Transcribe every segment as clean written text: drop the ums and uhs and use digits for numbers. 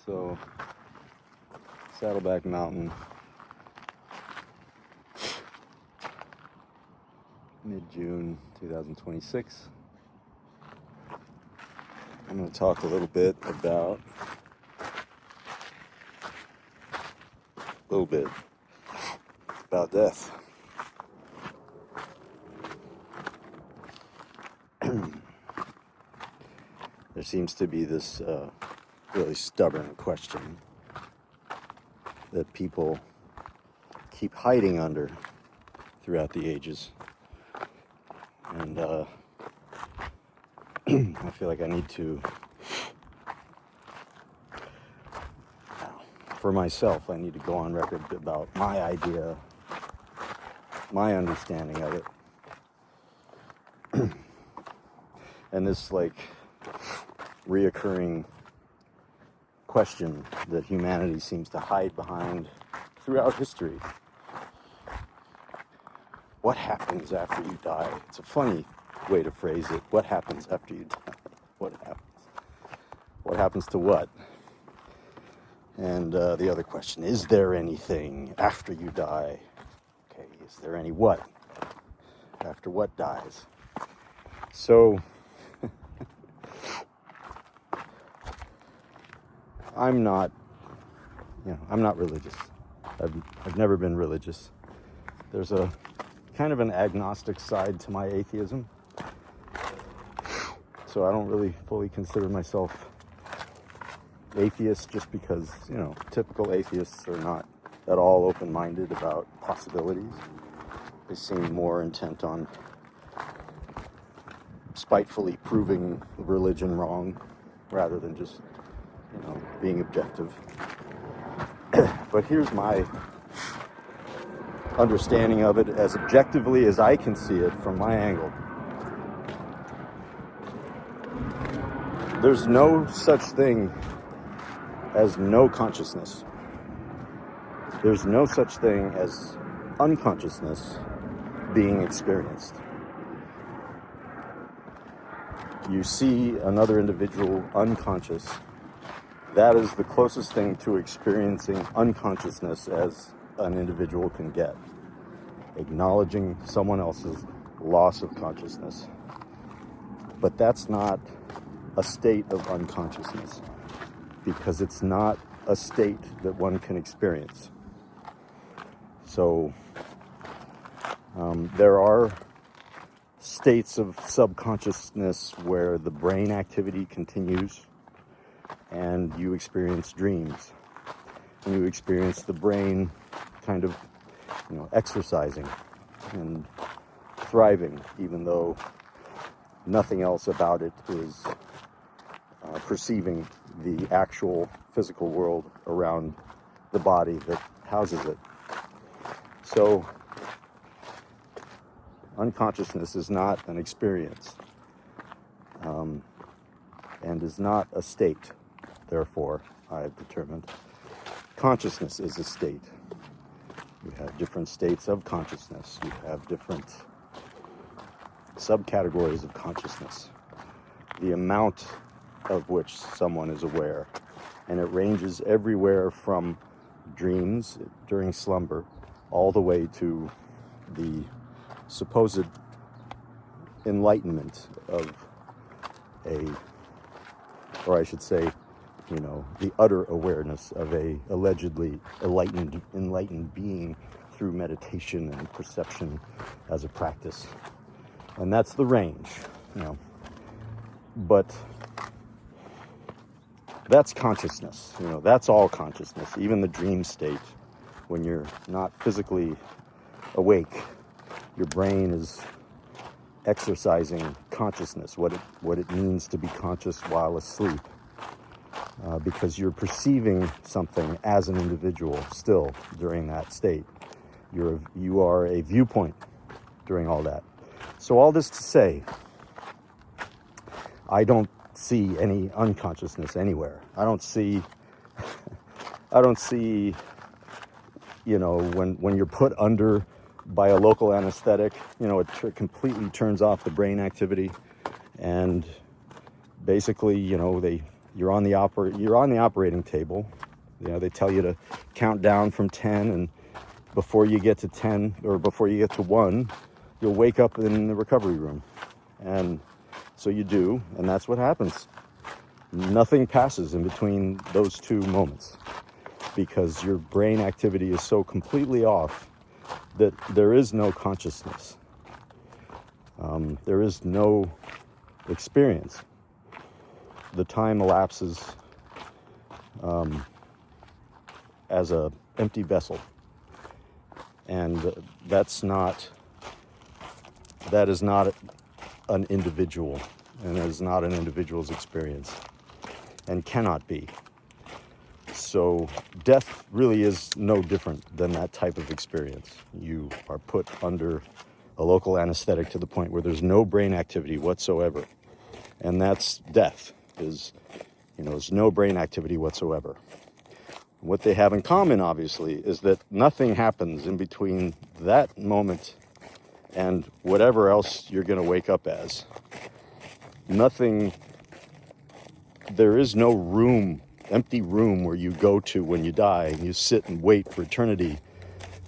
So, Saddleback Mountain, mid-June 2026. I'm going to talk a little bit about death. There seems to be this really stubborn question that people keep hiding under throughout the ages. And I feel like I need to, for myself, I need to go on record about my idea, my understanding of it. And this reoccurring question that humanity seems to hide behind throughout history. What happens after you die? It's a funny way to phrase it. What happens after you die? What happens? What happens to what? And the other question, is there anything after you die? Okay, is there any what? After what dies? So, I'm not religious. I've never been religious. There's a kind of an agnostic side to my atheism. So I don't really fully consider myself atheist just because, typical atheists are not at all open-minded about possibilities. They seem more intent on spitefully proving religion wrong rather than just, being objective. But here's my understanding of it as objectively as I can see it from my angle. There's no such thing as no consciousness. There's no such thing as unconsciousness being experienced. You see another individual unconscious. That is the closest thing to experiencing unconsciousness as an individual can get. Acknowledging someone else's loss of consciousness. But that's not a state of unconsciousness, because it's not a state that one can experience. So there are states of subconsciousness where the brain activity continues and you experience dreams, and you experience the brain kind of, exercising and thriving, even though nothing else about it is perceiving the actual physical world around the body that houses it. So unconsciousness is not an experience, and is not a state. Therefore, I have determined consciousness is a state. You have different states of consciousness. You have different subcategories of consciousness, the amount of which someone is aware. And it ranges everywhere from dreams during slumber all the way to the supposed enlightenment of the utter awareness of a allegedly enlightened being through meditation and perception as a practice. And that's the range, But that's consciousness, that's all consciousness, even the dream state. When you're not physically awake, your brain is exercising consciousness, what it means to be conscious while asleep. Because you're perceiving something as an individual still during that state. You are a viewpoint during all that. So all this to say, I don't see any unconsciousness anywhere. I don't see, when you're put under by a local anesthetic, it completely turns off the brain activity, and basically, they you're on the operating table. They tell you to count down from 10, and before you get to 10 or before you get to 1, you'll wake up in the recovery room. And so you do, and that's what happens. Nothing passes in between those two moments because your brain activity is so completely off that there is no consciousness. There is no experience. The time elapses as a empty vessel, and that is not an individual, and it is not an individual's experience, and cannot be. So death really is no different than that type of experience. You are put under a local anesthetic to the point where there's no brain activity whatsoever, and that's death. There's no brain activity whatsoever. What they have in common, obviously, is that nothing happens in between that moment and whatever else you're going to wake up as. Nothing, there is no empty room where you go to when you die and you sit and wait for eternity,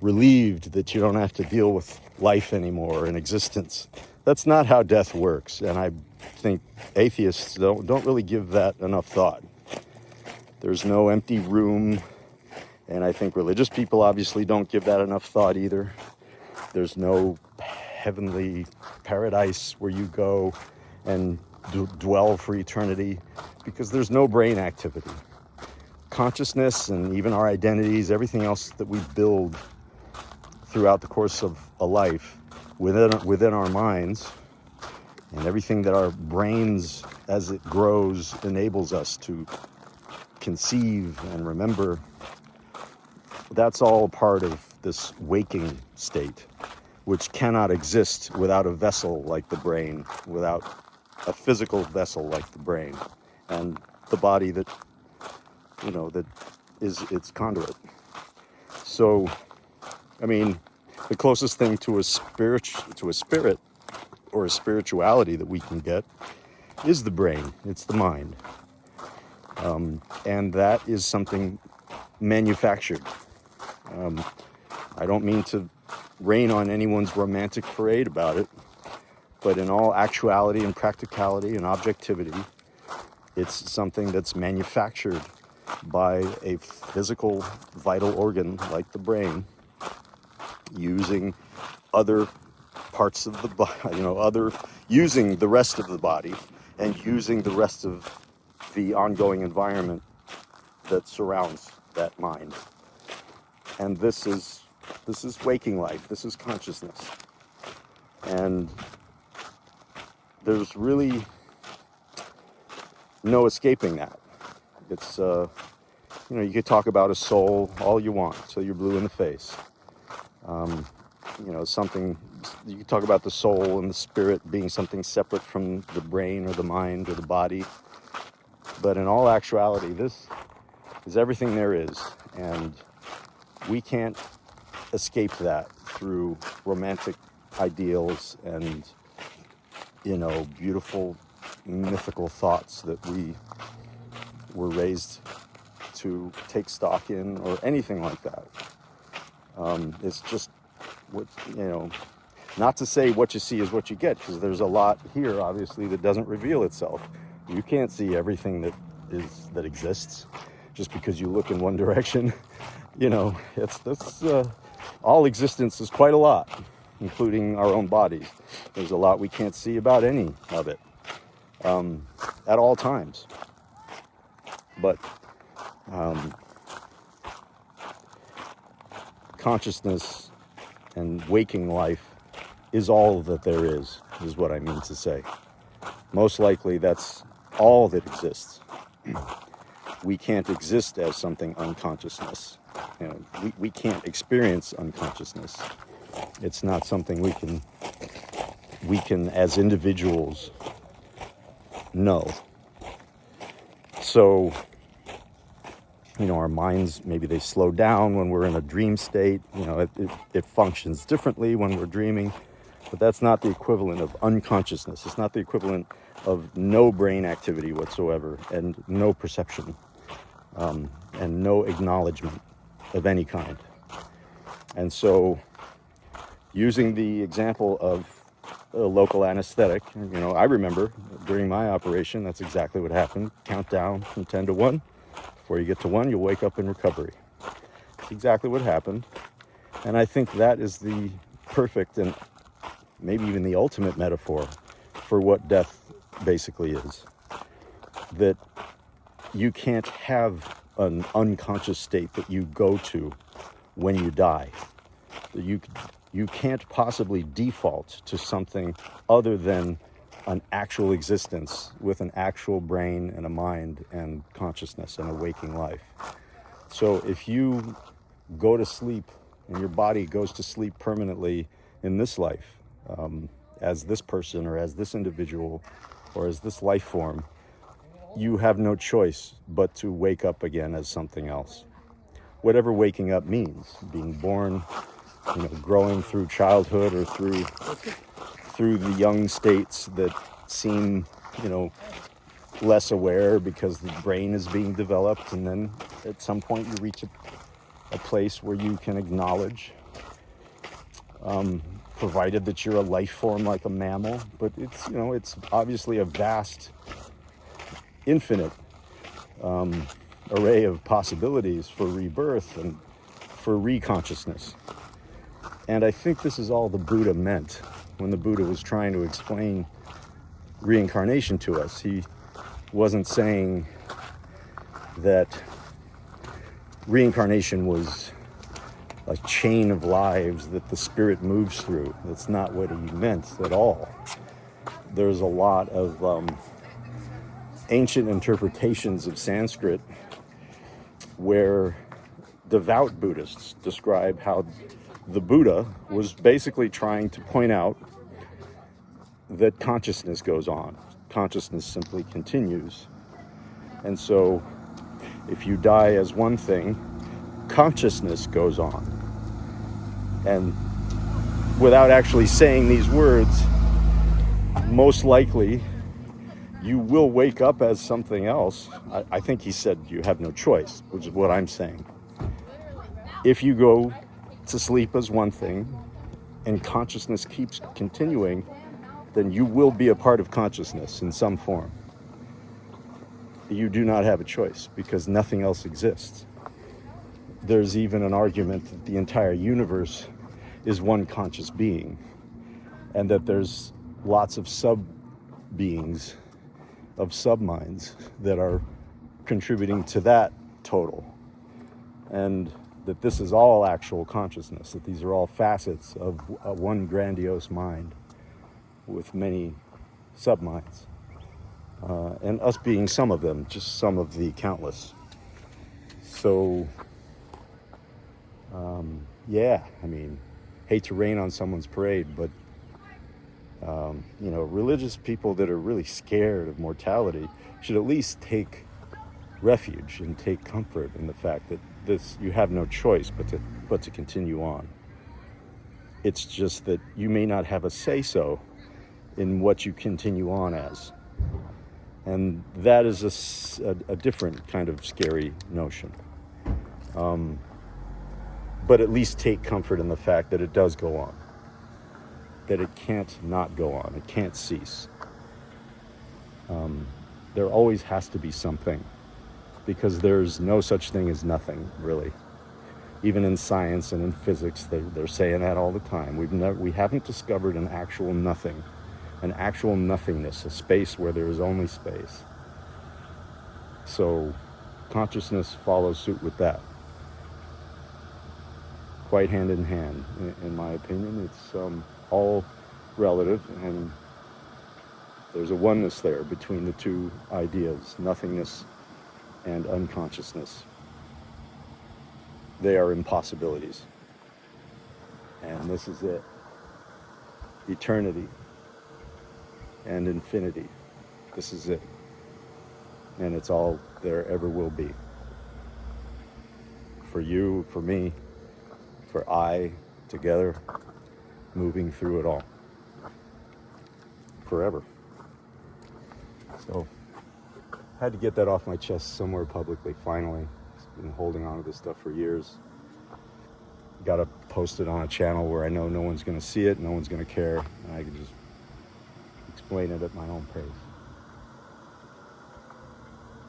relieved that you don't have to deal with life anymore and existence. That's not how death works, and I think atheists don't really give that enough thought. There's no empty room, and I think religious people obviously don't give that enough thought either. There's no heavenly paradise where you go and dwell for eternity because there's no brain activity. Consciousness and even our identities, everything else that we build throughout the course of a life within our minds, and everything that our brains as it grows enables us to conceive and remember, that's all part of this waking state, which cannot exist without a vessel like the brain, without a physical vessel like the brain, and the body that is its conduit. So, the closest thing to a spirit or a spirituality that we can get is the brain. It's the mind. And that is something manufactured. I don't mean to rain on anyone's romantic parade about it, but in all actuality and practicality and objectivity, it's something that's manufactured by a physical, vital organ like the brain, using other parts of the body, using the rest of the body, and using the rest of the ongoing environment that surrounds that mind. And this is waking life. This is consciousness. And there's really no escaping that. It's you could talk about a soul all you want till you're blue in the face. Something, you could talk about the soul and the spirit being something separate from the brain or the mind or the body. But in all actuality, this is everything there is. And we can't escape that through romantic ideals and, beautiful mythical thoughts that we were raised to take stock in, or anything like that. It's just not to say what you see is what you get, because there's a lot here, obviously, that doesn't reveal itself. You can't see everything that exists just because you look in one direction. All existence is quite a lot, including our own bodies. There's a lot we can't see about any of it at all times. But consciousness and waking life is all that there is what I mean to say. Most likely that's all that exists. We can't exist as something unconsciousness. We can't experience unconsciousness. It's not something we can as individuals know. So, our minds, maybe they slow down when we're in a dream state. It functions differently when we're dreaming. But that's not the equivalent of unconsciousness. It's not the equivalent of no brain activity whatsoever and no perception and no acknowledgement of any kind. And so using the example of a local anesthetic, I remember during my operation, that's exactly what happened. Count down from 10 to 1. Before you get to 1, you'll wake up in recovery. That's exactly what happened. And I think that is the perfect and maybe even the ultimate metaphor for what death basically is. That you can't have an unconscious state that you go to when you die. That you can't possibly default to something other than an actual existence with an actual brain and a mind and consciousness and a waking life. So if you go to sleep and your body goes to sleep permanently in this life, as this person or as this individual or as this life form, you have no choice but to wake up again as something else. Whatever waking up means, being born, growing through childhood or through the young states that seem, less aware because the brain is being developed, and then at some point you reach a place where you can acknowledge, provided that you're a life form like a mammal, but it's obviously a vast, infinite array of possibilities for rebirth and for reconsciousness. And I think this is all the Buddha meant when the Buddha was trying to explain reincarnation to us. He wasn't saying that reincarnation was a chain of lives that the spirit moves through. That's not what he meant at all. There's a lot of ancient interpretations of Sanskrit where devout Buddhists describe how the Buddha was basically trying to point out that consciousness goes on. Consciousness simply continues. And so if you die as one thing, consciousness goes on. And without actually saying these words, most likely you will wake up as something else. I think he said you have no choice, which is what I'm saying. If you go to sleep as one thing and consciousness keeps continuing, then you will be a part of consciousness in some form. You do not have a choice because nothing else exists. There's even an argument that the entire universe is one conscious being, and that there's lots of sub-beings, of sub-minds that are contributing to that total. And that this is all actual consciousness, that these are all facets of one grandiose mind with many sub-minds. And us being some of them, just some of the countless. So, hate to rain on someone's parade, but, religious people that are really scared of mortality should at least take refuge and take comfort in the fact that you have no choice but to continue on. It's just that you may not have a say-so in what you continue on as. And that is a different kind of scary notion. But at least take comfort in the fact that it does go on. That it can't not go on. It can't cease. There always has to be something, because there's no such thing as nothing, really. Even in science and in physics, they're saying that all the time. We haven't discovered an actual nothing, an actual nothingness, a space where there is only space. So consciousness follows suit with that. Quite hand in hand, in my opinion. It's all relative, and there's a oneness there between the two ideas, nothingness and unconsciousness. They are impossibilities. And this is it. Eternity and infinity. This is it. And it's all there ever will be. For you, for me, for I, together, moving through it all. forever. So, had to get that off my chest somewhere publicly, finally. I've been holding on to this stuff for years. Got to post it on a channel where I know no one's going to see it, no one's going to care, and I can just explain it at my own pace.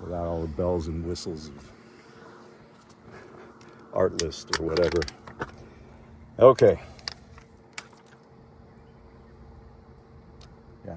Without all the bells and whistles of Artlist or whatever. Okay. Yeah.